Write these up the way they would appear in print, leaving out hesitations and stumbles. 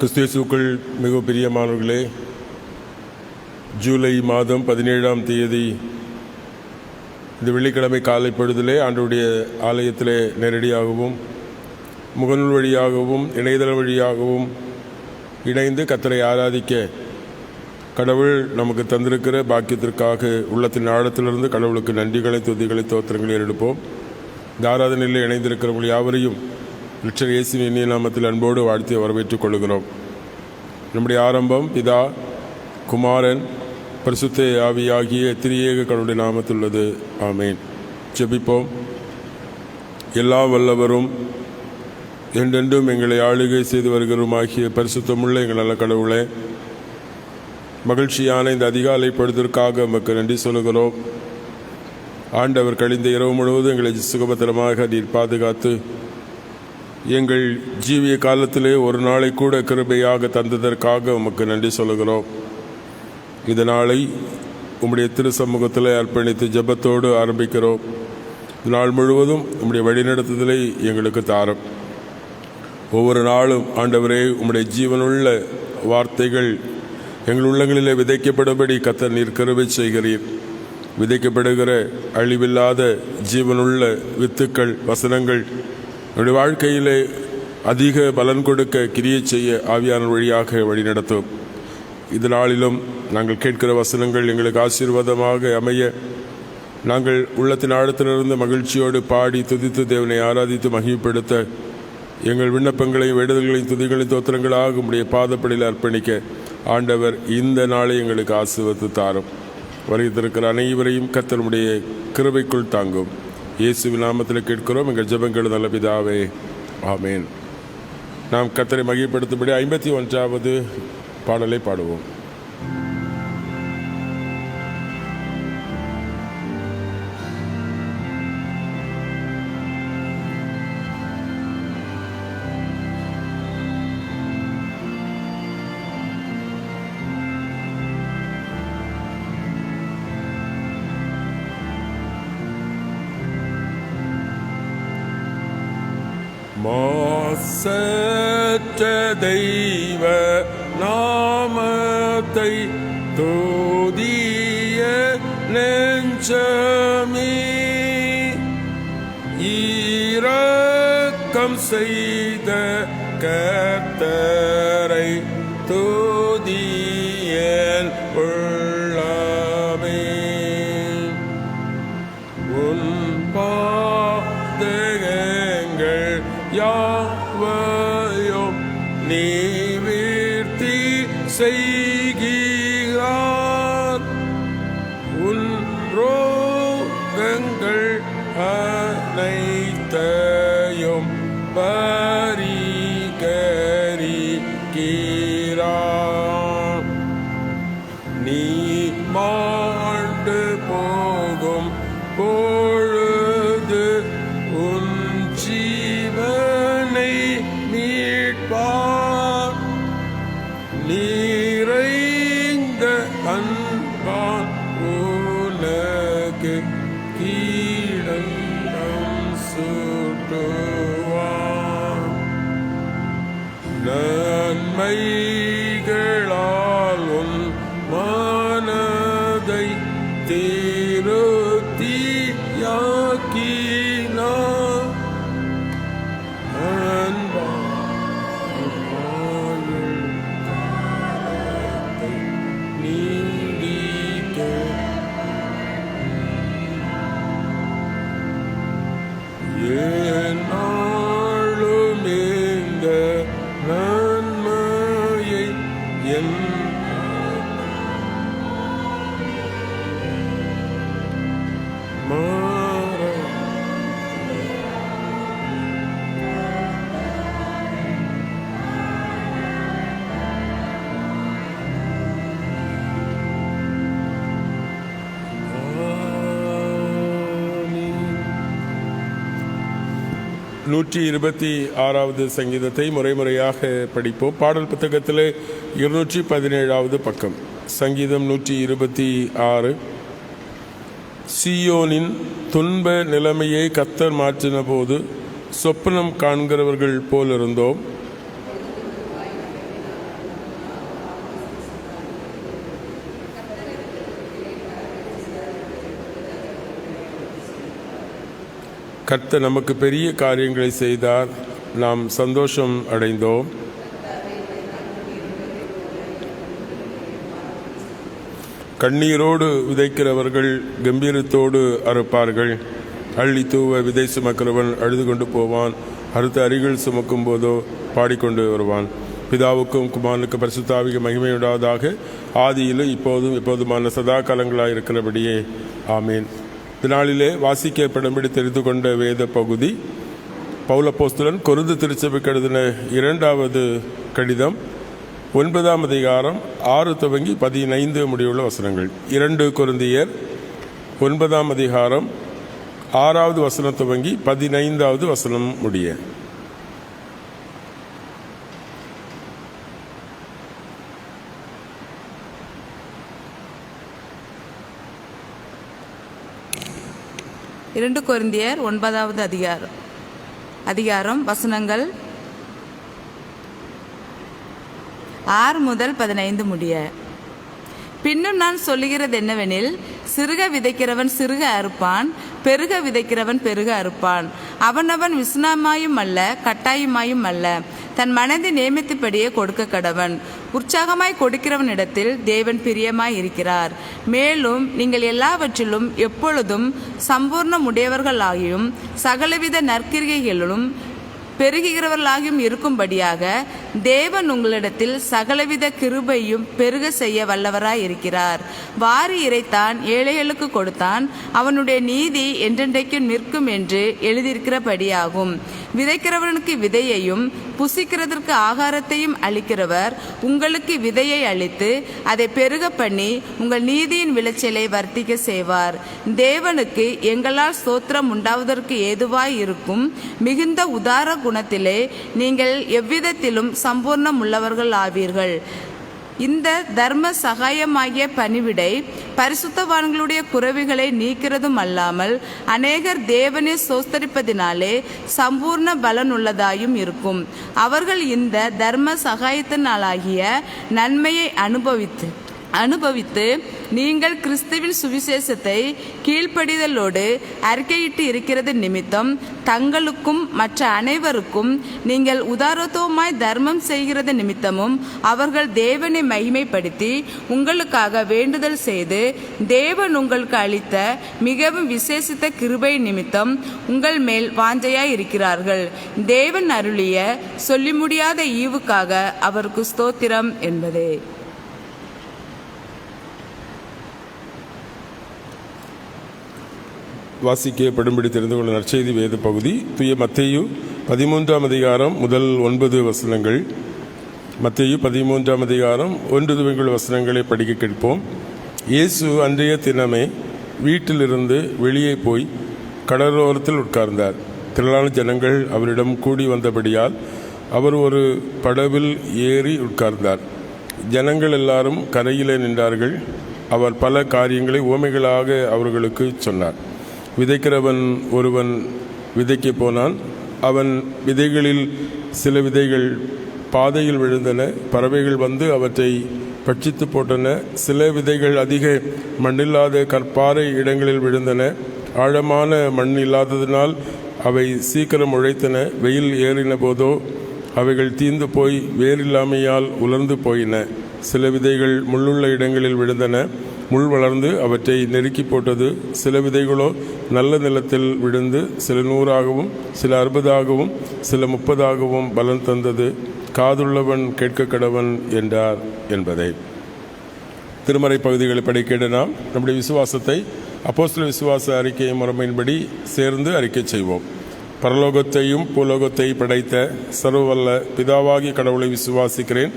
கிறிஸ்துவுக்குள் மிக பிரியமானவர்களே, ஜூலை மாதம் 17ஆம் தேதி இந்த வெள்ளிக்கிழமை காலை பொழுதிலே ஆண்டவருடைய ஆலயத்திலே நேரடியாகவும் முகநூல் வழியாகவும் இணையதளம் வழியாகவும் இணைந்து கர்த்தரை ஆராதிக்க கடவுள் நமக்கு தந்திருக்கிற பாக்கியத்திற்காக உள்ளத்தின் ஆழத்திலிருந்து கடவுளுக்கு நன்றிகளை துதிகளை தோத்திரங்களை எடுப்போம். இந்த ஆராதனையில் இணைந்திருக்கிறவர்கள் யாவரையும் இரட்சகர் இயேசுவின் இனிய நாமத்தில் அன்போடு வாழ்த்தி வரவேற்றுக் கொள்கிறோம். நம்முடைய ஆரம்பம் பிதா, குமாரன், பரிசுத்த ஆவியாகிய திரியேக கடவுளுடைய நாமத்தில் உள்ளது. ஆமேன். ஜெபிப்போம். எல்லா வல்லவரும் என்றென்றும் எங்களை ஆளுகை செய்து வருகிறோமாகிய பரிசுத்தமுள்ள எங்கள் நல்ல கடவுளே, மகிழ்ச்சியான இந்த அதிகாலை பொழுதிற்காக நமக்கு நன்றி சொல்லுகிறோம். ஆண்டவர் கழிந்த இரவு முழுவதும் எங்களை சுகபத்திரமாக நீர் பாதுகாத்து எங்கள் ஜீவிய காலத்திலே ஒரு நாளை கூட கிருபையாக தந்ததற்காக உமக்கு நன்றி சொல்லுகிறோம். இந்த நாளை உம்முடைய திரு சமூகத்தில் அர்ப்பணித்து ஜெபத்தோடு ஆரம்பிக்கிறோம். நாள் முழுவதும் உம்முடைய வழிநடத்துதலை எங்களுக்கு தாரும். ஒவ்வொரு நாளும் ஆண்டவரே, உம்முடைய ஜீவனுள்ள வார்த்தைகள் எங்கள் உள்ளங்களிலே விதைக்கப்படும்படி கர்த்தர் நீர் கிருபை செய்கிறீர். விதைக்கப்படுகிற அழிவில்லாத ஜீவனுள்ள வித்துக்கள், வசனங்கள் நம்முடைய வாழ்க்கையிலே அதிக பலன் கொடுக்க கிரியை செய்ய ஆவியான வழியாக வழிநடத்தும். இந்த நாளிலும் நாங்கள் கேட்கிற வசனங்கள் எங்களுக்கு ஆசீர்வாதமாக அமைய நாங்கள் உள்ளத்தின் ஆழத்திலிருந்து மகிழ்ச்சியோடு பாடி துதித்து தேவனை ஆராதித்து மகிமைப்படுத்த எங்கள் விண்ணப்பங்களையும் வேண்டுதல்களையும் துதிகளையும் தோத்திரங்களாக உம்முடைய பாதப்படியில் அர்ப்பணிக்க ஆண்டவர் இந்த நாளை எங்களுக்கு ஆசீர்வதித்து தாரும். வருகிறத்திருக்கிற அனைவரையும் கர்த்தருடைய கிருபைக்குள் தாங்கும். இயேசுவின் நாமத்தில் கேட்கிறோம் எங்கள் ஜெபங்கள் நல்ல பிதாவே. ஆமேன். நாம் கர்த்தரை மகிமைப்படுத்தும்படி 51வது பாடலை பாடுவோம். மாசற்ற தெய்வ நாமத்தை தோதிய நெஞ்சமே, இரக்கம் செய்த கர்த்தரை தோதியல் உள்ளமே. உன் பாதகங்கள் யாவையும் நீ வீழ்த்தி செய்கிறார். உன் ரோகங்கள் அனைத்தையும் பரிகரிக்கிறார். நீ மாண்டு போகும் பொழுது உன் ஜீவனை மீட்பார். நிறைந்த அன்பான் உனக்கு கீழந்தம் சூட்டுவார். நன்மைகளால் உன் மனதை திருப்தியாக்கினார். நாளும் இந்த நன்மையை என் நூற்றி 26வது சங்கீதத்தை முறையாக படிப்போம். பாடல் புத்தகத்தில் 217வது பக்கம். சங்கீதம் 126. சீயோனின் துன்ப நிலைமையை கர்த்தர் மாற்றின போது சொப்பனம் காண்கிறவர்கள் போல் இருந்தோம். கர்த்தர் நமக்கு பெரிய காரியங்களை செய்தார், நாம் சந்தோஷம் அடைந்தோம். கண்ணீரோடு விதைக்கிறவர்கள் கம்பீரத்தோடு அறுப்பார்கள். அள்ளி தூவ விதை சுமக்கிறவன் அழுது கொண்டு போவான், அறுத்த அரிகள் சுமக்கும் போதோ பாடிக்கொண்டு வருவான். பிதாவுக்கும் குமாரனுக்கும் பரிசுத்த ஆவிக்கு மகிமையுண்டாவதாக, ஆதியிலும் இப்போதும் எப்போதுமான சதா காலங்களாக இருக்கிறபடியே ஆமீன். இதனாளிலே வாசிக்கப்படும்படி தெரிந்து கொண்ட வேத பகுதி பவுல் அப்போஸ்தலன் கொரிந்து திருச்சபைக்கு எழுதின 2வது கடிதம் 9ஆம் அதிகாரம் 6 துவங்கி 15 முடிவுள்ள வசனங்கள். 2 கொரிந்தியர் 9ஆம் அதிகாரம் 6வது வசனம் துவங்கி 15வது வசனம் முடிய. இரண்டு கொரிந்தியர் 9வது அதிகாரம் வசனங்கள் 6 முதல் 15 முடிய. பின்னும் நான் சொல்லுகிறது என்னவெனில், சிறுக விதைக்கிறவன் சிறுக அறுப்பான், பெருக விதைக்கிறவன் பெருக அறுப்பான். அவனவன் விசுனமாயும் அல்ல கட்டாயமாயும் அல்ல, தன் மனதின் நியமித்தபடியே கொடுக்க கடவன். உற்சாகமாய் கொடுக்கிறவனிடத்தில் தேவன் பிரியமாய் இருக்கிறார். மேலும் நீங்கள் எல்லாவற்றிலும் எப்பொழுதும் சம்பூர்ணம் உடையவர்களாகியும் சகலவித நற்கிரிகைகளிலும் பெருகிறவர்களாகியும் இருக்கும்படியாக தேவன் உங்களிடத்தில் சகலவித கிருபையும் பெருக செய்ய வல்லவராய் இருக்கிறார். வாரி இறைத்தான், ஏழைகளுக்கு கொடுத்தான், அவனுடைய நீதி என்றென்றைக்கும் நிற்கும் என்று எழுதியிருக்கிறபடியாகும். விதைக்கிறவனுக்கு விதையையும் புசிக்கிறதற்கு ஆகாரத்தையும் அளிக்கிறவர் உங்களுக்கு விதையை அளித்து அதை பெருக பண்ணி உங்கள் நீதியின் விளைச்சலை வர்த்திக்க செய்வார். தேவனுக்கு எங்களால் ஸ்தோத்திரம் உண்டாவதற்கு ஏதுவாய் இருக்கும் மிகுந்த உதார குணத்திலே நீங்கள் எவ்விதத்திலும் சம்பூர்ணம் உள்ளவர்கள் ஆவீர்கள். இந்த தர்ம சகாயமாகிய பணிவிடை பரிசுத்தவான்களுடைய குறைவுகளை நீக்கிறதும் அல்லாமல் அநேகர் தேவனை சோஸ்தரிப்பதினாலே சம்பூர்ண பலன் உள்ளதாயும் இருக்கும். அவர்கள் இந்த தர்ம சகாயத்தினாலாகிய நன்மையை அனுபவித்து நீங்கள் கிறிஸ்துவின் சுவிசேஷத்தை கீழ்ப்படிதலோடு அறிக்கையிட்டு இருக்கிறது நிமித்தம் தங்களுக்கும் மற்ற அனைவருக்கும் நீங்கள் உதாரத்துவமாய் தர்மம் செய்கிறது நிமித்தமும் அவர்கள் தேவனை மகிமைப்படுத்தி உங்களுக்காக வேண்டுதல் செய்து தேவன் உங்களுக்கு அளித்த மிகவும் விசேஷித்த கிருபை நிமித்தம் உங்கள் மேல் வாஞ்சையாய் இருக்கிறார்கள். தேவன் அருளிய சொல்லி முடியாத ஈவுக்காக அவருக்கு ஸ்தோத்திரம் என்பதே. வாசிக்கப்படும்படி தெரிந்து கொள்ள நற்செய்தி வேத பகுதி தூய மத்தேயு 13ஆம் அதிகாரம் முதல் 9 வசனங்கள். மத்தேயு 13ஆம் அதிகாரம் 1 வசனங்களை படிக்க கேட்போம். இயேசு அன்றைய தினமே வீட்டிலிருந்து வெளியே போய் கடலோரத்தில் உட்கார்ந்தார். திரளான ஜனங்கள் அவரிடம் கூடி வந்தபடியால் அவர் ஒரு படவில் ஏறி உட்கார்ந்தார். ஜனங்கள் எல்லாரும் கரையிலே நின்றார்கள். அவர் பல காரியங்களை உவமைகளாக அவர்களுக்கு சொன்னார். விதைக்கிறவன் ஒருவன் விதைக்க போனான். அவன் விதைகளில் சில விதைகள் பாதையில் விழுந்தன. பறவைகள் வந்து அவற்றை பட்சித்து போட்டன. சில விதைகள் அதிக மண்ணில்லாத கற்பாறை இடங்களில் விழுந்தன. ஆழமான மண் இல்லாததினால் அவை சீக்கிரம் உழைத்தன. வெயில் ஏறின போதோ அவைகள் தீந்து போய் வேறில்லாமையால் உலர்ந்து போயின. சில விதைகள் முள்ளுள்ள இடங்களில் விழுந்தன. முள் வளர்ந்து அவற்றை நெருக்கி போட்டது. சில விதைகளோ நல்ல நிலத்தில் விழுந்து சில 100ஆகவும் சில 60ஆகவும் சில 30ஆகவும் பலன் தந்தது. காதுள்ளவன் கேட்க கடவன் என்றார் என்பதை. திருமறை பகுதிகளை படிக்க நாம் நம்முடைய விசுவாசத்தை அப்போஸ்தல விசுவாச அறிக்கை முறைமையின்படி சேர்ந்து அறிக்கை செய்வோம். பரலோகத்தையும் பூலோகத்தை படைத்த சர்வவல்ல பிதாவாகிய கடவுளை விசுவாசிக்கிறேன்.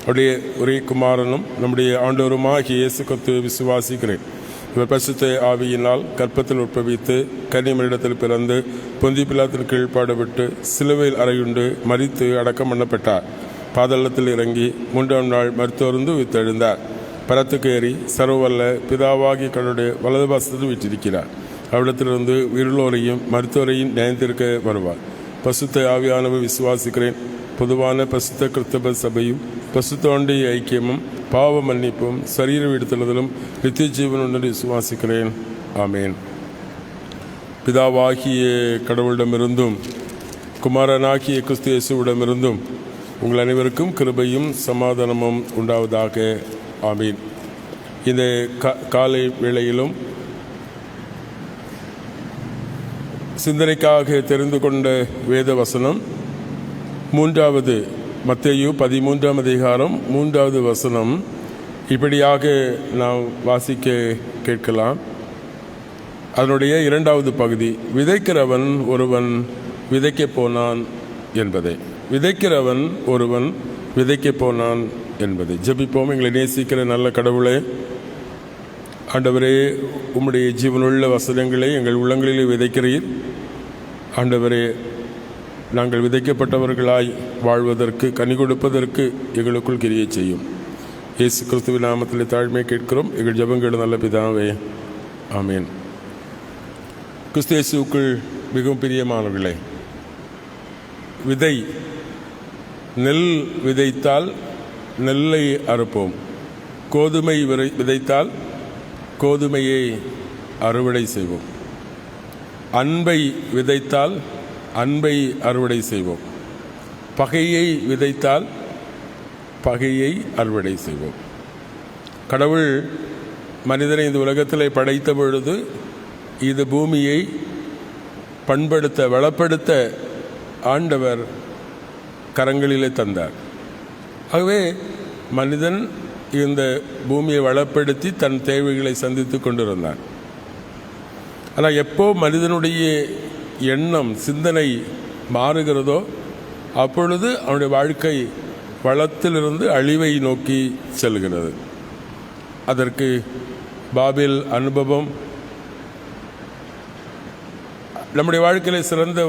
அவருடைய ஒரே குமாரனும் நம்முடைய ஆண்டவருமாகிய இயேசு கிறிஸ்துவை விசுவாசிக்கிறேன். இவர் பரிசுத்த ஆவியினால் கற்பத்தில் உட்பவித்து கன்னிமரிடத்தில் பிறந்து பொந்தி பிலாத்தின் கீழ்ப்பாடுபட்டு சிலுவையில் அறையுண்டு மரித்து அடக்கம் பண்ணப்பட்டார். பாதாளத்தில் இறங்கி 3ஆம் நாள் மருத்துவருந்து உயிர்த்தெழுந்தார். பரத்துக்கு ஏறி சர்வவல்ல பிதாவாகிய கடவுளுடைய வலது பாசத்தில் வீற்றிருக்கிறார். அவ்விடத்திலிருந்து உயிரோரையும் மருத்துவரையும் நியாயத்திற்க வருவார். பரிசுத்த ஆவியானவர் விசுவாசிக்கிறேன். பொதுவான பரிசுத்த கிறிஸ்தவ சபையும் பரிசுத்தோண்டிய ஐக்கியமும் பாவ மன்னிப்பும் சரீர விடுதலுதலும் நித்திய ஜீவனுடன் விசுவாசிக்கிறேன். ஆமேன். பிதாவாகிய கடவுளிடமிருந்தும் குமாரனாகிய கிறிஸ்து இயேசுவிடமிருந்தும் உங்கள் அனைவருக்கும் கிருபையும் சமாதானமும் உண்டாவதாக. ஆமீன். இந்த காலை வேளையிலும் சிந்தனைக்காக தெரிந்து கொண்ட வேத வசனம் 3வது மத்தேயு 13ஆம் அதிகாரம் 3வது வசனம். இப்படியாக நாம் வாசிக்க கேட்கலாம். அதனுடைய 2வது பகுதி, விதைக்கிறவன் ஒருவன் விதைக்கப் போனான் என்பதை. விதைக்கிறவன் ஒருவன் விதைக்கப் போனான் என்பதை ஜெபிப்போம். எங்களை நேசிக்கிற நல்ல கடவுளே, ஆண்டவரே, உம்முடைய ஜீவனுள்ள வசனங்களை எங்கள் உள்ளங்களிலே விதைக்கிறீர். ஆண்டவரே, நாங்கள் விதைக்கப்பட்டவர்களாய் வாழ்வதற்கு, கனி கொடுப்பதற்கு எங்களுக்குள் கிரியை செய்யும். இயேசு கிறிஸ்துவின் நாமத்தில் தாழ்மையை கேட்கிறோம் எங்கள் ஜெபங்கள் நல்ல பிதாவே. ஆமீன். கிறிஸ்து இயேசுவுக்குள் மிகவும் பிரியமானவர்களே, விதை, நெல் விதைத்தால் நெல்லை அறுப்போம். கோதுமை விதைத்தால் கோதுமையை அறுவடை செய்வோம். அன்பை விதைத்தால் அன்பை அறுவடை செய்வோம். பகையை விதைத்தால் பகையை அறுவடை செய்வோம். கடவுள் மனிதனை இந்த உலகத்திலே படைத்த பொழுது இது பூமியை பண்படுத்த, வளப்படுத்த ஆண்டவர் கரங்களிலே தந்தார். ஆகவே மனிதன் இந்த பூமியை வளப்படுத்தி தன் தேவைகளை சந்தித்து கொண்டிருந்தான். ஆனால் எப்போ மனிதனுடைய எண்ணம், சிந்தனை மாறுகிறதோ அப்பொழுது அவனுடைய வாழ்க்கை வளத்திலிருந்து அழிவை நோக்கி செல்கிறது. அதற்கு பாபில் அனுபவம் நம்முடைய வாழ்க்கையில் சிறந்த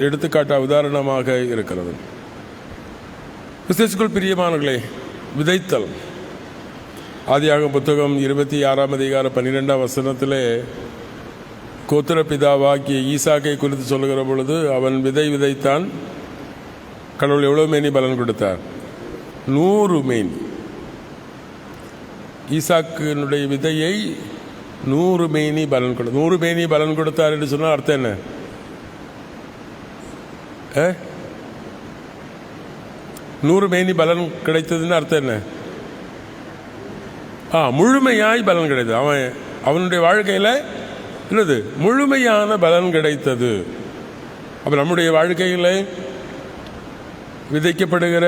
எடுத்துக்காட்டு, உதாரணமாக இருக்கிறது. கிறிஸ்துவுக்குள் பிரியமானவர்களே, விதைத்தல். ஆதியாகமம் புத்தகம் 26ஆம் அதிகாரம் 12ஆம் வசனத்திலே கோத்திர பிதாவாகிய ஈசாக்கை குறித்து சொல்லுகிற பொழுது, அவன் விதை விதைத்தான், கடவுள் எவ்வளவு மேனி பலன் கொடுத்தார்? 100 மேனி. ஈசாக்கினுடைய விதையை 100 மேனி பலன் கொடு 100 மேனி பலன் கொடுத்தார் என்று சொன்னால் அர்த்தம் என்ன? 100 மேனி பலன் கிடைத்ததுன்னு அர்த்தம் என்ன? முழுமையாய் பலன் கிடைத்தது. அவனுடைய வாழ்க்கையில் என்னது? முழுமையான பலன் கிடைத்தது. அப்போ நம்முடைய வாழ்க்கையில் விதைக்கப்படுகிற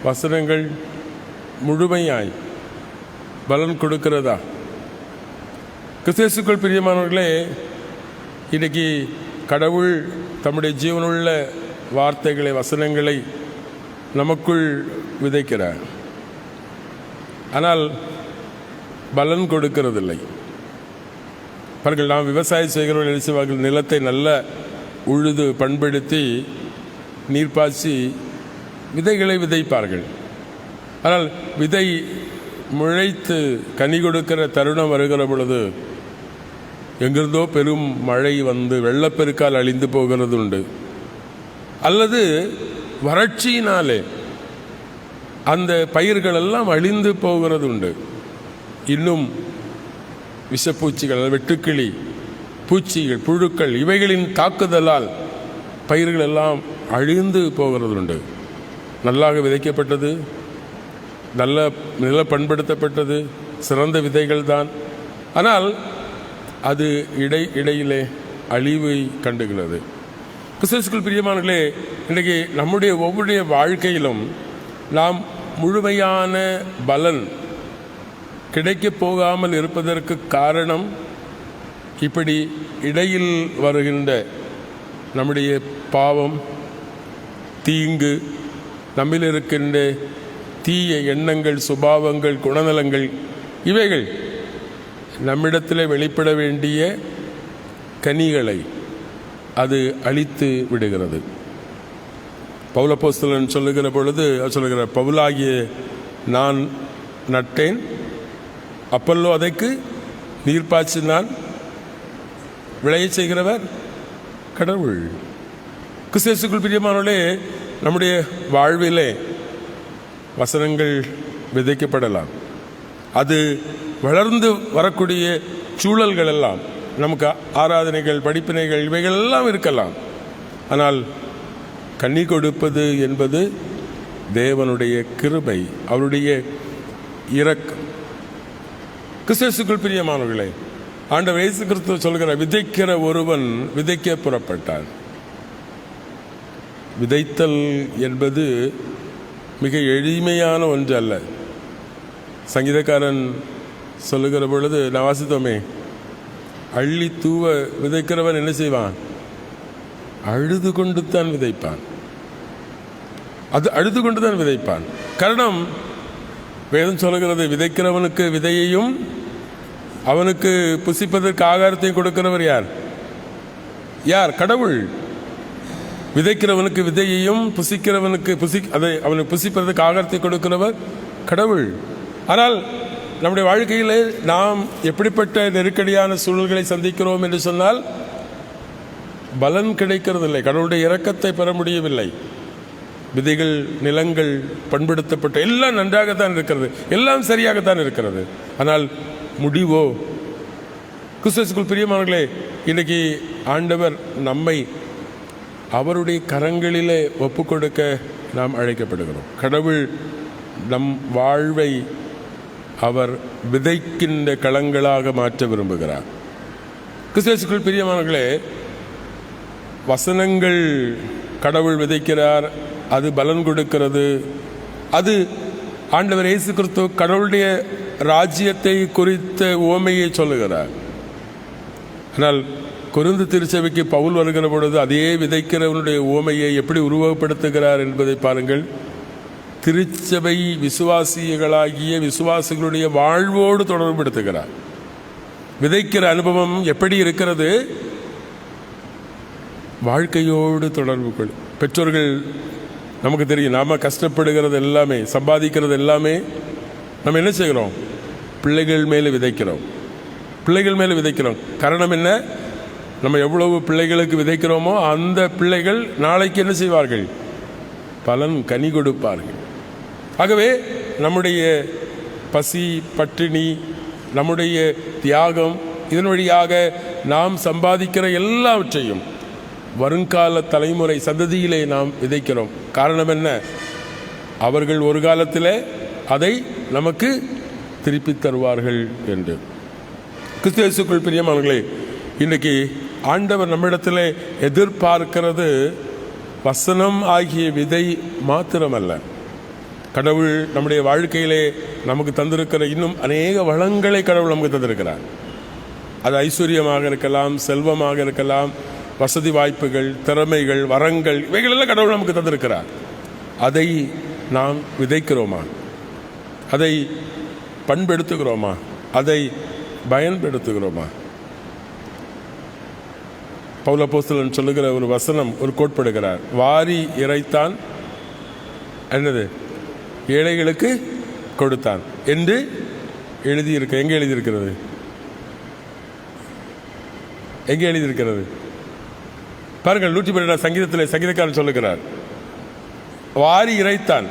வசனங்கள் முழுமையாய் பலன் கொடுக்கிறதா? கிறிஸ்துவுக்குள் பிரியமானவர்களே, இன்றைக்கி கடவுள் தம்முடைய ஜீவனுள்ள வார்த்தைகளை, வசனங்களை நமக்குள் விதைக்கிறார். ஆனால் பலன் கொடுக்கிறதில்லை. பாருங்கள், நாம் விவசாயம் செய்கிறவர்கள் என்ன செய்வார்கள்? நிலத்தை நல்ல உழுது பண்படுத்தி நீர்ப்பாய்ச்சி விதைகளை விதைப்பார்கள். ஆனால் விதை முளைத்து கனி கொடுக்கிற தருணம் வருகிற பொழுது எங்கிருந்தோ பெரும் மழை வந்து வெள்ளப்பெருக்கால் அழிந்து போகிறது உண்டு. அல்லது வறட்சியினாலே அந்த பயிர்கள் எல்லாம் அழிந்து போகிறது உண்டு. இன்னும் விஷப்பூச்சிகள், வெட்டுக்கிளி, பூச்சிகள், புழுக்கள், இவைகளின் தாக்குதலால் பயிர்கள் எல்லாம் அழிந்து போகிறது உண்டு. நல்லாக விதைக்கப்பட்டது, நல்ல நில பண்படுத்தப்பட்டது, சிறந்த விதைகள் தான். ஆனால் அது இடையிலே அழிவை கண்டுகிறது. கிறிஸ்துவுக்குள் பிரியமானவர்களே, இன்றைக்கு நம்முடைய ஒவ்வொரு வாழ்க்கையிலும் நாம் முழுமையான பலன் கிடைக்கப் போகாமல் இருப்பதற்கு காரணம் இப்படி இடையில் வருகின்ற நம்முடைய பாவம், தீங்கு, நம்மில் இருக்கின்ற தீய எண்ணங்கள், சுபாவங்கள், குணநலங்கள், இவைகள் நம்மிடத்தில் வெளிப்பட வேண்டிய கனிகளை அது அழித்து விடுகிறது. பவுலப்போஸ்தலன் சொல்லுகிற பொழுது சொல்லுகிற, பவுலாகிய நான் நட்டேன், அப்பல்லோ அதற்கு நீர்ப்பாய்ச்சினான், விளைய செய்கிறவர் கடவுள். கிறிஸ்துவுக்குள் பிரியமானவர்களே, நம்முடைய வாழ்விலே வசனங்கள் விதைக்கப்படலாம். அது வளர்ந்து வரக்கூடிய சூழல்கள் எல்லாம் நமக்கு ஆராதனைகள், படிப்பினைகள் இவைகள் எல்லாம் இருக்கலாம். ஆனால் கனி கொடுப்பது என்பது தேவனுடைய கிருபை, அவருடைய இரக்கம். கிறிஸ்துவுக்குள் பிரியமானவர்களே, ஆண்டவர் இயேசு கிறிஸ்து சொல்கிற, விதைக்கிற ஒருவன் விதைக்க புறப்பட்டான். விதைத்தல் என்பது மிக எளிமையான ஒன்று அல்ல. சங்கீதக்காரன் சொல்லுகிற பொழுது நான் வாசித்தோமே, அள்ளி தூவ விதைக்கிறவன் என்ன செய்வான்? அழுது கொண்டு தான் விதைப்பான். அது அழுது கொண்டு தான் விதைப்பான். காரணம், வேதம் சொல்லுகிறது, விதைக்கிறவனுக்கு விதையையும் அவனுக்கு புசிப்பதற்கு ஆகாரத்தையும் கொடுக்கிறவர் யார்? யார்? கடவுள். விதைக்கிறவனுக்கு விதையையும் புசிக்கிறவனுக்கு அதை அவனுக்கு புசிப்பதற்கு ஆகாரத்தை கொடுக்கிறவர் கடவுள். ஆனால் நம்முடைய வாழ்க்கையில் நாம் எப்படிப்பட்ட நெருக்கடியான சூழல்களை சந்திக்கிறோம் என்று சொன்னால் பலன் கிடைக்கிறதில்லை, கடவுளுடைய இரக்கத்தை பெற முடியவில்லை. விதைகள், நிலங்கள் பண்படுத்தப்பட்ட எல்லாம் நன்றாகத்தான் இருக்கிறது, எல்லாம் சரியாகத்தான் இருக்கிறது. ஆனால் முடிவோ? கிறிஸ்துவுக்குள் பிரியமானவர்களே, இன்னைக்கு ஆண்டவர் நம்மை அவருடைய கரங்களிலே ஒப்பு கொடுக்க நாம் அழைக்கப்படுகிறோம். கடவுள் நம் வாழ்வை அவர் விதைக்கின்ற களங்களாக மாற்ற விரும்புகிறார். கிறிஸ்துவுக்குள் பிரியமானவர்களே, வசனங்கள் கடவுள் விதைக்கிறார், அது பலன் கொடுக்கிறது. அது ஆண்டவர் இயேசு கிறிஸ்து கடவுளுடைய ராஜ்யத்தை குறித்த உவமையை சொல்லுகிறார். ஆனால் கொரிந்து திருச்சபைக்கு பவுல் வருகிற பொழுது அதே விதைக்கிறவனுடைய உவமையை எப்படி உருவகப்படுத்துகிறார் என்பதை பாருங்கள். திருச்சபை விசுவாசிகளாகிய விசுவாசிகளுடைய வாழ்வோடு தொடர்புபடுத்துகிறார். விதைக்கிற அனுபவம் எப்படி இருக்கிறது? வாழ்க்கையோடு தொடர்பு கொள். பெற்றோர்கள், நமக்கு தெரியும், நாம் கஷ்டப்படுகிறது எல்லாமே, சம்பாதிக்கிறது எல்லாமே நம்ம என்ன செய்கிறோம்? பிள்ளைகள் மேலே விதைக்கிறோம். பிள்ளைகள் மேலே விதைக்கிறோம். காரணம் என்ன? நம்ம எவ்வளவு பிள்ளைகளுக்கு விதைக்கிறோமோ அந்த பிள்ளைகள் நாளைக்கு என்ன செய்வார்கள்? பலன், கனி கொடுப்பார்கள். ஆகவே நம்முடைய பசி, பட்டினி, நம்முடைய தியாகம், இதன் வழியாக நாம் சம்பாதிக்கிற எல்லாவற்றையும் வருங்கால தலைமுறை சந்ததியிலே நாம் விதைக்கிறோம். காரணம் என்ன? அவர்கள் ஒரு காலத்தில் அதை நமக்கு திருப்பி தருவார்கள் என்று. கிறிஸ்து இயேசுக்குள் பிரியமானவர்களே, இன்றைக்கு ஆண்டவர் நம்மிடத்தில் எதிர்பார்க்கிறது வசனம் ஆகிய விதை மாத்திரமல்ல. கடவுள் நம்முடைய வாழ்க்கையிலே நமக்கு தந்திருக்கிற இன்னும் அநேக வளங்களை கடவுள் நமக்கு தந்திருக்கிறார். அது ஐஸ்வர்யமாக இருக்கலாம், செல்வமாக இருக்கலாம், வசதி வாய்ப்புகள், திறமைகள், வரங்கள், இவைகளெல்லாம் கடவுள் நமக்கு தந்திருக்கிறார். அதை நாம் விதைக்கிறோமா? அதை பண்படுத்துகிறோமா? அதை பயன்படுத்துகிறோமா? பவுல் அப்போஸ்தலன் சொல்லுகிற ஒரு வசனம், ஒரு கோட்படுகிறார். வாரி இறைத்தான், என்னது? ஏழைகளுக்கு கொடுத்தான் என்று எழுதியிருக்க. எங்கே எழுதியிருக்கிறது? எங்கே எழுதியிருக்கிறது? பாருங்கள், 112 சங்கீதத்தில் சங்கீதக்காரன் சொல்லுகிறார், வாரி இறைத்தான்,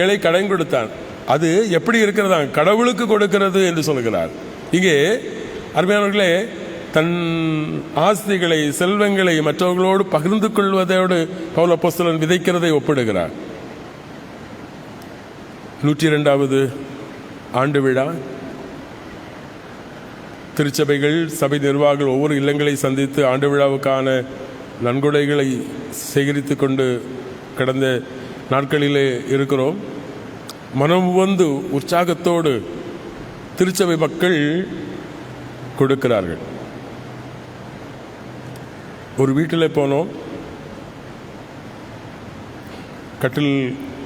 ஏழை கடன் கொடுத்தான். அது எப்படி இருக்கிறதா? கடவுளுக்கு கொடுக்கிறது என்று சொல்லுகிறார். இங்கே அருமையானவர்களே, தன் ஆஸ்திகளை, செல்வங்களை மற்றவர்களோடு பகிர்ந்து கொள்வதோடு பவுல் அப்போஸ்தலன் விதைக்கிறதை ஒப்பிடுகிறார். 102வது ஆண்டு விழா, திருச்சபைகள், சபை நிர்வாகிகள் ஒவ்வொரு இல்லங்களை சந்தித்து ஆண்டு விழாவுக்கான நன்கொடைகளை சேகரித்து கொண்டு கடந்த நாட்களிலே இருக்கிறோம். மனம் வந்து உற்சாகத்தோடு திருச்சபை மக்கள் கொடுக்கிறார்கள். ஒரு வீட்டில் போனோம், கட்டில்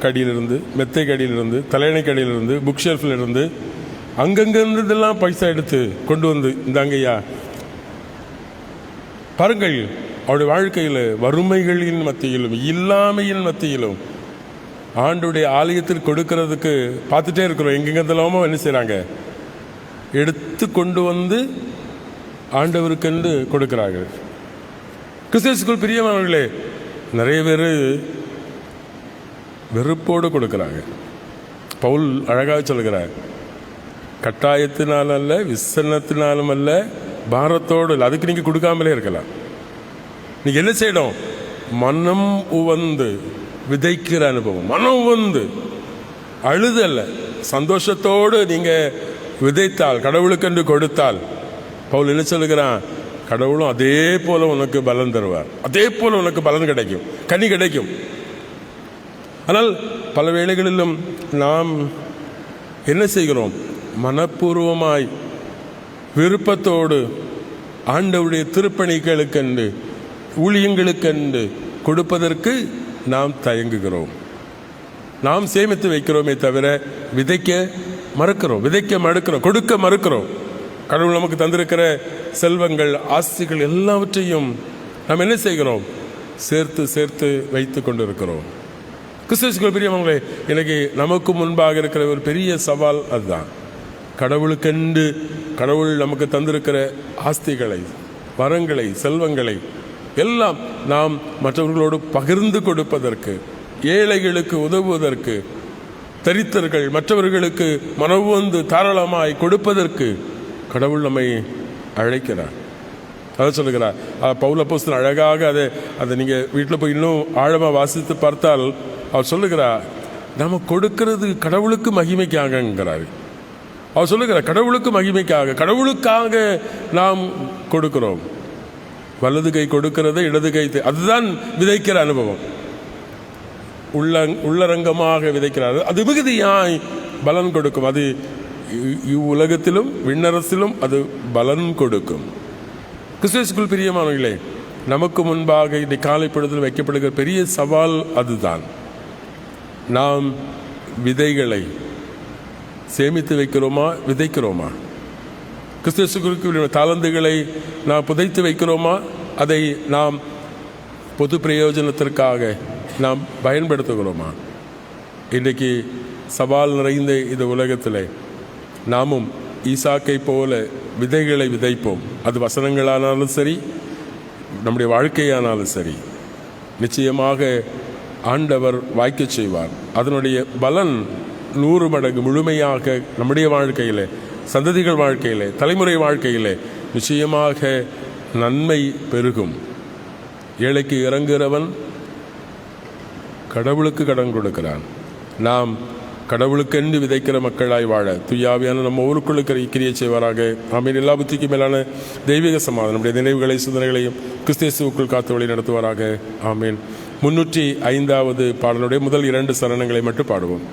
கடியிலிருந்து, மெத்தை கடியிலிருந்து, தலையணை கடியிலிருந்து, புக் ஷெல்ஃபில் இருந்து, அங்கங்கிருந்ததெல்லாம் பைசா எடுத்து கொண்டு வந்து, இந்தாங்கய்யா. பாருங்கள், அவருடைய வாழ்க்கையில் வறுமைகளின் மத்தியிலும் இல்லாமையின் மத்தியிலும் ஆண்டுடைய ஆலயத்தில் கொடுக்கறதுக்கு பார்த்துட்டே இருக்கிறோம். எங்கெங்கெல்லாமோ என்ன செய்கிறாங்க? எடுத்து கொண்டு வந்து ஆண்டவருக்கென்று கொடுக்கிறார்கள். கிறிஸ்துவுக்குள் பிரியமானவர்களே, நிறைய பேர் வெறுப்போடு கொடுக்கிறாங்க. பவுல் அழகாக சொல்கிறார், கட்டாயத்தினாலும் அல்ல, விசனத்தினாலும் அல்ல, பாரத்தோடு இல்லை. அதுக்கு நீங்கள் கொடுக்காமலே இருக்கலாம். நீங்கள் என்ன செய்யணும்? மனம் உவந்து விதைக்கிற அனுபவம். மனம் உவந்து அழுதல்ல, சந்தோஷத்தோடு நீங்கள் விதைத்தால், கடவுளுக்கென்று கொடுத்தால், பவுல் என்ன சொல்லுகிறான்? கடவுளும் அதே போல உனக்கு பலன் தருவார். அதே போல உனக்கு பலன் கிடைக்கும், கனி கிடைக்கும். ஆனால் பல வேளைகளிலும் நாம் என்ன செய்கிறோம்? மனப்பூர்வமாய் விருப்பத்தோடு ஆண்டவருடைய திருப்பணிகளுக்கென்று, ஊழியங்களுக்கென்று கொடுப்பதற்கு நாம் தயங்குகிறோம். நாம் சேமித்து வைக்கிறோமே தவிர விதைக்க மறுக்கிறோம், கொடுக்க மறுக்கிறோம். கடவுள் நமக்கு தந்திருக்கிற செல்வங்கள், ஆஸ்திகள் எல்லாவற்றையும் நாம் என்ன செய்கிறோம்? சேர்த்து சேர்த்து வைத்து கொண்டு இருக்கிறோம். கிறிஸ்துவுக்குள் பிரியமானவர்களே, எனக்கு நமக்கு முன்பாக இருக்கிற ஒரு பெரிய சவால் அதுதான். கடவுளுக்கென்று கடவுள் நமக்கு தந்திருக்கிற ஆஸ்திகளை, வரங்களை, செல்வங்களை எல்லாம் நாம் மற்றவர்களோடு பகிர்ந்து கொடுப்பதற்கு, ஏழைகளுக்கு உதவுவதற்கு, தரித்திரர்கள் மற்றவர்களுக்கு மனவுவந்து தாராளமாய் கொடுப்பதற்கு கடவுள் நம்மை அழைக்கிறார். அதை சொல்லுகிறார். பவுல் அப்போஸ்தலன் அழகாக அதை நீங்கள் வீட்டில் போய் இன்னும் ஆழமாக வாசித்து பார்த்தால் அவர் சொல்லுகிறார், நம்ம கொடுக்கிறது கடவுளுக்கு மகிமைக்காகங்கிறார். அவர் சொல்லுகிறார், கடவுளுக்கு மகிமைக்காக, கடவுளுக்காக நாம் கொடுக்கிறோம். வலது கை கொடுக்கிறது, இடது கை அதுதான் விதைக்கிற அனுபவம். உள்ளரங்கமாக விதைக்கிறார். அது மிகுதியாய் பலன் கொடுக்கும். அது இவ்வுலகத்திலும் விண்ணரசிலும் அது பலன் கொடுக்கும். கிறிஸ்துவுக்குள் பிரியமானவர்களே, நமக்கு முன்பாக இந்த காலை பொழுதில் வைக்கப்படுகிற பெரிய சவால் அதுதான். நாம் விதைகளை சேமித்து வைக்கிறோமா, விதைக்கிறோமா? கிறிஸ்துவுக்குள் தாளந்துகளை நாம் புதைத்து வைக்கிறோமா, அதை நாம் பொது பிரயோஜனத்திற்காக நாம் பயன்படுத்துகிறோமா? இன்றைக்கு சவால் நிறைந்த இந்த உலகத்தில் நாமும் ஈசாக்கை போல விதைகளை விதைப்போம். அது வசனங்களானாலும் சரி, நம்முடைய வாழ்க்கையானாலும் சரி, நிச்சயமாக ஆண்டவர் வாய்க்கச் செய்வார். அதனுடைய பலன் 100 மடங்கு முழுமையாக நம்முடைய வாழ்க்கையில், சந்ததிகள் வாழ்க்கையில், தலைமுறை வாழ்க்கையில் நிச்சயமாக நன்மை பெருகும். ஏழைக்கு இறங்குகிறவன் கடவுளுக்கு கடன் கொடுக்கிறான். நாம் கடவுளுக்கென்று விதைக்கிற மக்களாய் வாழ துயாவியான நம்ம ஊருக்குள்ளுக்கு கிரியை செய்வாராக. ஆமீன். எல்லா புத்திக்கும் மேலான தெய்வீக சமாதானம் நம்முடைய நினைவுகளை, சிந்தனைகளையும் கிறிஸ்துவுக்குள் காத்து வழி நடத்துவாராக. ஆமீன். 305வது பாடலுடைய முதல் 2 சரணங்களை மட்டும் பாடுவோம்.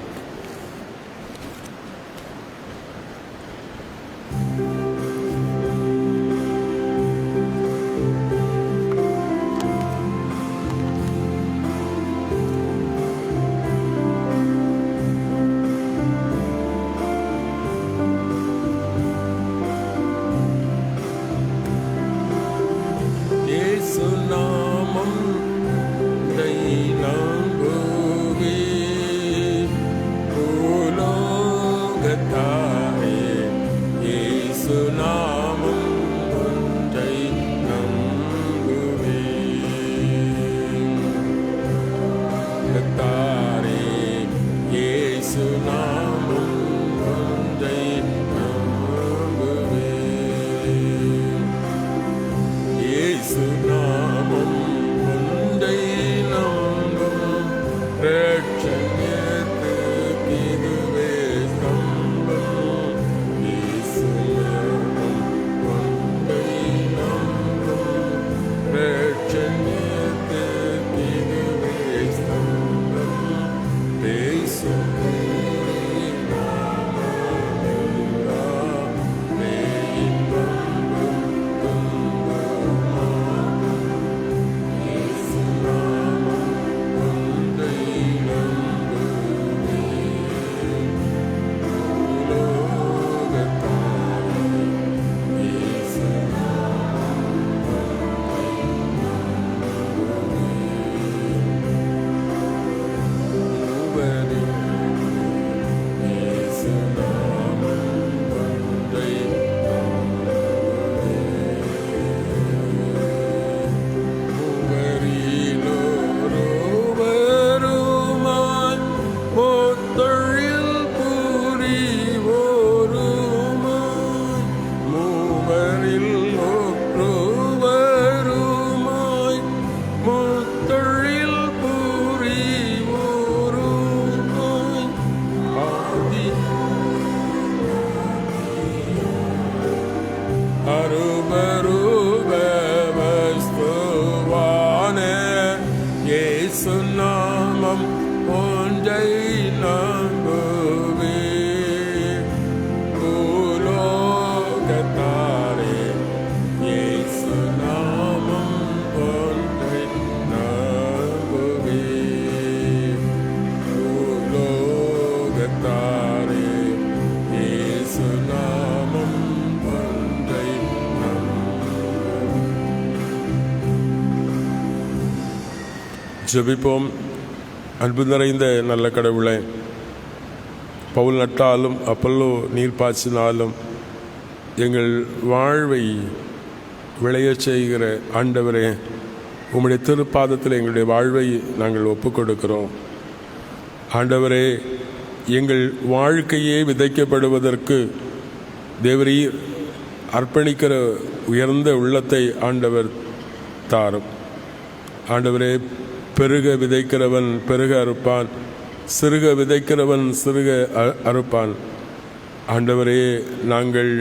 ஜெபிப்போம். அன்பு நிறைந்த நல்ல கடவுளே, பவுல் நட்டாலும் அப்பல்லோ நீர் பாய்ச்சினாலும் எங்கள் வாழ்வை விளையச் செய்கிற ஆண்டவரே, உம்முடைய திருப்பாதத்தில் எங்களுடைய வாழ்வை நாங்கள் ஒப்புக் கொடுக்கிறோம். ஆண்டவரே, எங்கள் வாழ்க்கையே விதைக்கப்படுவதற்கு தேவரீர் அர்ப்பணிக்கிற உயர்ந்த உள்ளத்தை ஆண்டவர் தாரும். ஆண்டவரே, பெருக விதைக்கிறவன் பெருக அறுப்பான், சிறுக விதைக்கிறவன் சிறுக அறுப்பான். ஆண்டவரே, நாங்கள்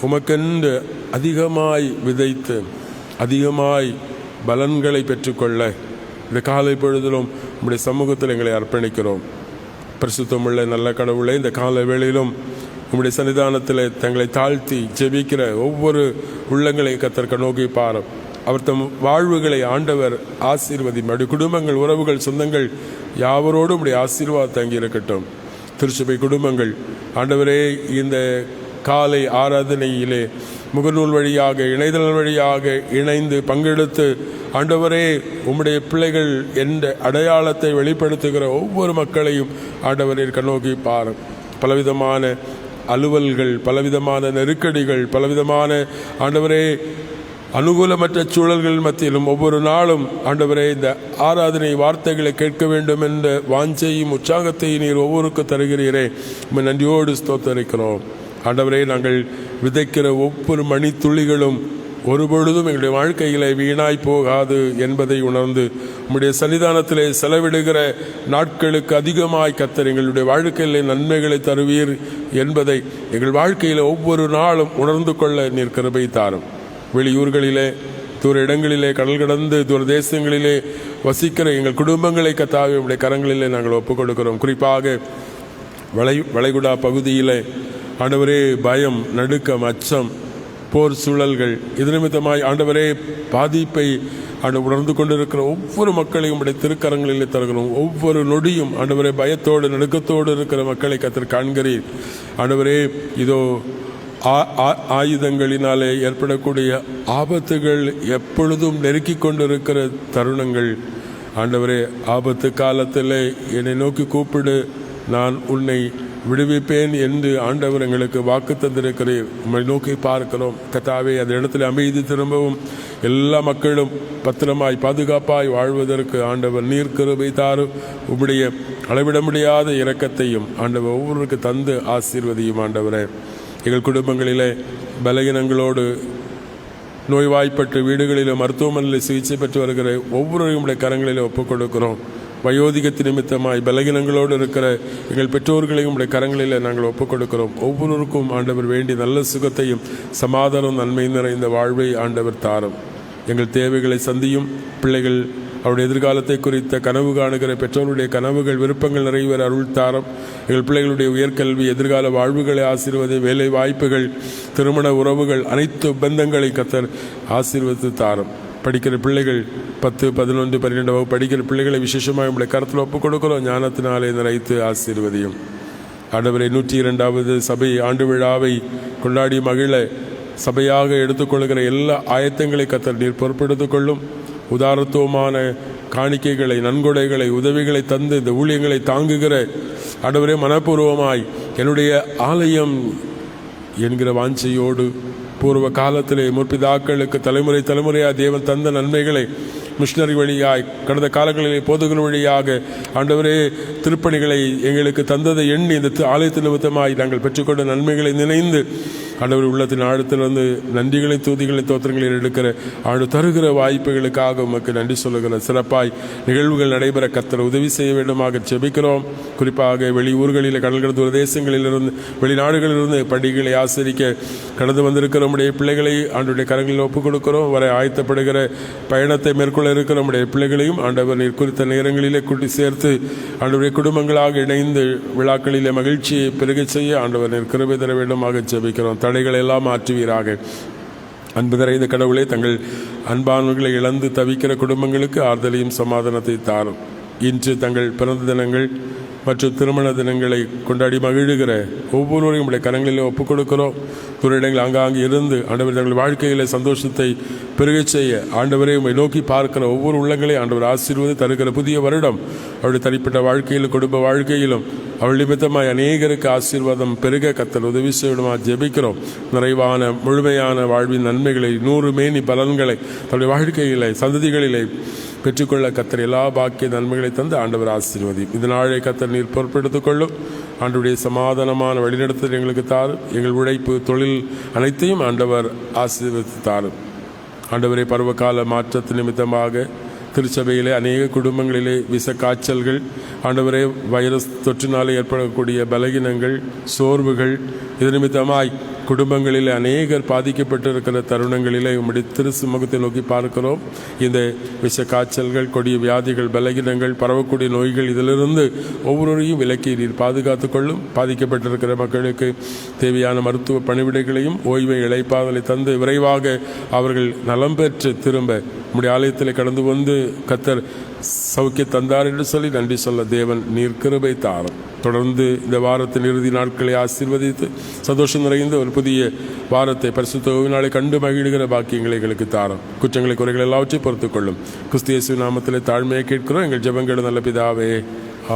உமக்கென்று அதிகமாய் விதைத்து அதிகமாய் பலன்களை பெற்றுக்கொள்ள இந்த காலை பொழுதிலும் உம்முடைய சமூகத்தில் எங்களை அர்ப்பணிக்கிறோம். பரிசுத்தமுள்ள நல்ல கடவுளை, இந்த கால வேளையிலும் உம்முடைய சன்னிதானத்தில் தங்களை தாழ்த்தி ஜெபிக்கிற ஒவ்வொரு உள்ளங்களை கர்த்தர் நோக்கி பாரும். அவர் தம் வாழ்வுகளை ஆண்டவர் ஆசீர்வதி. அவருடைய குடும்பங்கள், உறவுகள், சொந்தங்கள் யாவரோடும் உடைய ஆசீர்வாதம் தங்கி இருக்கட்டும். திருச்சபை குடும்பங்கள் ஆண்டவரே, இந்த காலை ஆராதனையிலே முகநூல் வழியாக, இணையதளம் வழியாக இணைந்து பங்கெடுத்து ஆண்டவரே, உம்முடைய பிள்ளைகள் என்ற அடையாளத்தை வெளிப்படுத்துகிற ஒவ்வொரு மக்களையும் ஆண்டவரே கண்ணோக்கி பாரும். பலவிதமான அலுவல்கள், பலவிதமான நெருக்கடிகள், பலவிதமான ஆண்டவரே அனுகூலமற்ற சூழல்கள் மத்தியிலும் ஒவ்வொரு நாளும் ஆண்டவரே இந்த ஆராதனை வார்த்தைகளை கேட்க வேண்டும் என்ற வாஞ்சையும் உற்சாகத்தையும் நீர் ஒவ்வொருக்கு தருகிறீரே, நன்றியோடு ஸ்தோத்தரிக்கிறோம். ஆண்டவரே, நாங்கள் விதைக்கிற ஒவ்வொரு மணித்துளிகளும் ஒருபொழுதும் எங்களுடைய வாழ்க்கையிலே வீணாய் போகாது என்பதை உணர்ந்து உம்முடைய சன்னிதானத்திலே செலவிடுகிற நாட்களுக்கு அதிகமாய் கர்த்தர் எங்களுடைய வாழ்க்கையிலே நன்மைகளை தருவீர் என்பதை எங்கள் வாழ்க்கையில் ஒவ்வொரு நாளும் உணர்ந்து கொள்ள நீர் கிருபை தாரும். வெளியூர்களிலே, தூர இடங்களிலே, கடல் கடந்து தூர தேசங்களிலே வசிக்கிற எங்கள் குடும்பங்களை கர்த்தாவே உம்முடைய கரங்களிலே நாங்கள் ஒப்புக் கொடுக்கிறோம். குறிப்பாக வளைகுடா பகுதியிலே ஆண்டவரே பயம், நடுக்கம், அச்சம், போர் சூழல்கள் இது நிமித்தமாய் ஆண்டவரே பாதிப்பை உணர்ந்து கொண்டிருக்கிற ஒவ்வொரு மக்களையும் உடைய திருக்கரங்களிலே தருகிறோம். ஒவ்வொரு நொடியும் ஆண்டவரே பயத்தோடு நடுக்கத்தோடு இருக்கிற மக்களை கர்த்தர் காண்கிறீர். ஆண்டவரே, இதோ ஆயுதங்களினாலே ஏற்படக்கூடிய ஆபத்துகள் எப்பொழுதும் நெருக்கி கொண்டிருக்கிற தருணங்கள். ஆண்டவரே, ஆபத்து காலத்தில் என்னை நோக்கி கூப்பிடு, நான் உன்னை விடுவிப்பேன் என்று ஆண்டவர் எங்களுக்கு வாக்கு தந்திருக்கிறீர். உம்மை நோக்கி பார்க்கிறோம் கர்த்தாவே. அந்த இடத்துல அமைதி திரும்பவும் எல்லா மக்களும் பத்திரமாய் பாதுகாப்பாய் வாழ்வதற்கு ஆண்டவர் நீர் கிருபை தாரும். உம்முடைய அளவிட முடியாத இரக்கத்தையும் ஆண்டவர் ஒவ்வொருவருக்கு தந்து ஆசீர்வதியும். ஆண்டவரே, எங்கள் குடும்பங்களிலே பலகீனங்களோடு நோய்வாய்ப்பட்டு வீடுகளிலும் மருத்துவமனையில் சிகிச்சை பெற்று வருகிற ஒவ்வொருவரையும் உடைய கரங்களில் ஒப்புக் கொடுக்கிறோம். வயோதிகத்து நிமித்தமாய் பலகீனங்களோடு இருக்கிற எங்கள் பெற்றோர்களையும் உடைய கரங்களில் நாங்கள் ஒப்புக் கொடுக்கிறோம். ஒவ்வொருவருக்கும் ஆண்டவர் வேண்டிய நல்ல சுகத்தையும் சமாதானம் நன்மை நிறைந்த வாழ்வை ஆண்டவர் தாரும். எங்கள் தேவைகளை சந்தியும். பிள்ளைகள் அவருடைய எதிர்காலத்தை குறித்த கனவு காணுகிற பெற்றோருடைய கனவுகள், விருப்பங்கள் நிறைவேற அருள் தாரம். எங்கள் பிள்ளைகளுடைய உயர்கல்வி, எதிர்கால வாழ்வுகளை ஆசீர்வதி, வேலை வாய்ப்புகள், திருமண உறவுகள், அனைத்து பந்தங்களை கர்த்தர் ஆசீர்வதித்து தாரும். படிக்கிற பிள்ளைகள் 10, 11, 12 வகுப்பு படிக்கிற பிள்ளைகளை விசேஷமாக நம்முடைய கருத்தில் ஒப்புக் கொடுக்கிறோம். ஞானத்தினாலே நிறைத்து ஆசீர்வதியும். ஆண்டவரை 102வது சபை ஆண்டு விழாவை கொண்டாடி மகிழ சபையாக எடுத்துக்கொள்கிற எல்லா ஆயத்தங்களை கர்த்தர் நீர் பொறுப்பெடுத்துக் கொள்ளும். உதாரத்துவமான காணிக்கைகளை, நன்கொடைகளை, உதவிகளை தந்து இந்த ஊழியங்களை தாங்குகிற ஆண்டவரே, மனப்பூர்வமாய் என்னுடைய ஆலயம் என்கிற வாஞ்சையோடு பூர்வ காலத்திலே முற்பிதாக்களுக்கு தலைமுறை தலைமுறையாக தேவன் தந்த நன்மைகளை மிஷனரி வழியாய் கடந்த காலங்களிலே போதுகள் வழியாக ஆண்டவரே திருப்பணிகளை எங்களுக்கு தந்ததை எண்ணி இந்த ஆலயத்தின் நிமித்தமாய் நாங்கள் பெற்றுக்கொண்ட நன்மைகளை நினைந்து ஆண்டவர் உள்ளத்தின் ஆழத்திலிருந்து நன்றிகளை, தூதிகளை, தோத்திரங்களை எடுக்கிற ஆண்டு தருகிற வாய்ப்புகளுக்காக உமக்கு நன்றி சொல்லுகிற சிறப்பாய் நிகழ்வுகள் நடைபெற கர்த்தர் உதவி செய்ய வேண்டுமாக ஜெபிக்கிறோம். குறிப்பாக வெளியூர்களில், கடல் கடந்த தேசங்களிலிருந்து, வெளிநாடுகளிலிருந்து பண்டிகைகளை ஆசரிக்க கடந்து வந்திருக்கிற நம்முடைய பிள்ளைகளை ஆண்டுடைய கரங்களில் ஒப்புக் கொடுக்கிறோம். வரை ஆயத்தப்படுகிற பயணத்தை மேற்கொள்ள இருக்கிற நம்முடைய பிள்ளைகளையும் ஆண்டவர் நீர் குறித்த நேரங்களிலே கூட்டி சேர்த்து ஆண்டவருடைய குடும்பங்களாக இணைந்து விழாக்களிலே மகிழ்ச்சியை பெருகச் செய்ய ஆண்டவர் நீர் கிருபை தர வேண்டுமாக ஜெபிக்கிறோம். தடைகளை எல்லாம் மாற்றுவீராக. அன்பு நிறைந்த கடவுளே, தங்கள் அன்பானவர்களை இழந்து தவிக்கிற குடும்பங்களுக்கு ஆறுதலையும் சமாதானத்தை தாரும். இன்று தங்கள் பிறந்த தினங்கள் மற்றும் திருமண தினங்களை கொண்டாடி மகிழுகிற ஒவ்வொருவரையும் உடைய கரங்களில் ஒப்புக் கொடுக்கிறோம். துறையிடங்கள் ஆங்காங்கே இருந்து ஆண்டவர் தங்கள் வாழ்க்கையில சந்தோஷத்தை பெருகச் செய்ய ஆண்டவரை உம்மை நோக்கி பார்க்கிற ஒவ்வொரு உள்ளங்களை ஆண்டவர் ஆசீர்வதி தருகிற புதிய வருடம் அவருடைய தனிப்பட்ட வாழ்க்கையிலும் குடும்ப வாழ்க்கையிலும் அவள் நிமித்தமாய் அநேகருக்கு ஆசீர்வாதம் பெருக கர்த்தர் உதவி செய்யணுமா ஜெபிக்கிறோம். நிறைவான முழுமையான வாழ்வின் நன்மைகளை 100 மேனி பலன்களை தன்னுடைய வாழ்க்கையிலே சந்ததிகளிலே பெற்றுக்கொள்ள கர்த்தர் எல்லா பாக்கிய நன்மைகளை தந்து ஆண்டவர் ஆசீர்வதி. இந்த நாளை கர்த்தர் நீர் பொறுப்பெடுத்துக் கொள்ளும். ஆண்டவருடைய சமாதானமான வழிநடத்தல் எங்களுக்கு தாரும். எங்கள் உழைப்பு தொழில் அனைத்தையும் ஆண்டவர் ஆசீர்வதித்து தாரும். ஆண்டவரே, பருவகால மாற்றத்து நிமித்தமாக திருச்சபையிலே அநேக குடும்பங்களிலே விஷ காய்ச்சல்கள், ஆண்டவரே வைரஸ் தொற்றினாலே ஏற்படக்கூடிய பலகீனங்கள், சோர்வுகள், இது நிமித்தமாய் குடும்பங்களில் அநேகர் பாதிக்கப்பட்டிருக்கிற தருணங்களிலே உம்முடைய திருசுமுகத்தை நோக்கி பார்க்கிறோம். இந்த விஷ காய்ச்சல்கள், கொடிய வியாதிகள், பலகீனங்கள், பரவக்கூடிய நோய்கள், இதிலிருந்து ஒவ்வொருவரையும் விலக்கி நீர் பாதுகாத்துக் கொள்ளும். பாதிக்கப்பட்டிருக்கிற மக்களுக்கு தேவையான மருத்துவ பணிவிடைகளையும் ஓய்வை இளைப்பாதலை தந்து விரைவாக அவர்கள் நலம் பெற்று திரும்ப உம்முடைய ஆலயத்தில் கடந்து வந்து கர்த்தர் சௌக்கிய தந்தார் என்று சொல்லி நன்றி சொல்ல தேவன் நீர் கிருபை தாரும். தொடர்ந்து இந்த வாரத்தின் இறுதி நாட்களை ஆசீர்வதித்து சந்தோஷம் நிறைந்த ஒரு புதிய வாரத்தை பரிசுத்த ஓய்வு கண்டு மகிழ்கிற பாக்கியங்களை எங்களுக்கு தாரும். குற்றங்களை குறைகள் எல்லாவற்றையும் பொறுத்துக் கொள்ளும். கிறிஸ்து இயேசு நாமத்திலே தாழ்மையை கேட்கிறோம் எங்கள் ஜெபங்கள் நல்ல பிதாவே,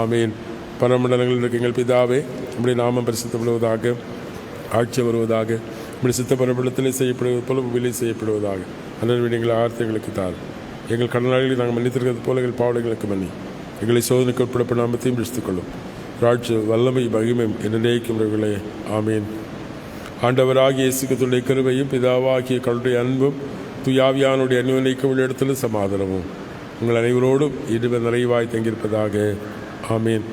ஆமீன். பரமண்டலங்களில் இருக்க எங்கள் பிதாவே, உம்முடைய நாமம் பரிசுத்தப்படுவதாக, ஆட்சி வருவதாக, உம்முடைய சித்த பரமண்டலத்திலே செய்யப்படுவது போல பூமியிலே செய்யப்படுவதாக. அண்ணன் எங்கள் ஆர்த்தங்களுக்கு தாரும். எங்கள் கடனாளிகளை நாங்கள் மன்னித்திருக்கிறது போல எங்கள் பாவடைகளுக்கு மன்னி. எங்களை சோதனைக்கு உட்பட நாமத்தையும் விடுத்துக் கொள்ளும். ராட்சி வல்லமை மகிமையும் என்று நினைக்கின்றவர்களே, ஆமீன். ஆண்டவராகிய இயேசு கிறிஸ்துவின் கிருபையும் பிதாவாகிய கடவுளுடைய அன்பும் துயாவியானுடைய அன்பினைக்கும் இடத்திலும் சமாதானமும் உங்கள் அனைவரோடும் இடுவ நிறைவாய் தங்கியிருப்பதாக, ஆமீன்.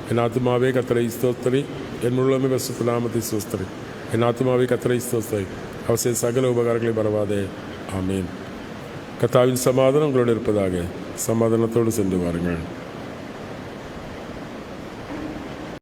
என் ஆத்துமாவே கர்த்தரை ஸ்தோத்திரி, என் உள்ளமே பரிசுத்த நாமத்தை ஸ்தோத்திரி. என் ஆத்துமாவே கர்த்தரை ஸ்தோத்திரி, அவர் செய்த சகல உபகாரங்களை மறவாதே, ஆமீன். கர்த்தாவின் சமாதானம் உங்களோடு இருப்பதாக. சமாதானத்தோடு சென்று வாருங்கள்.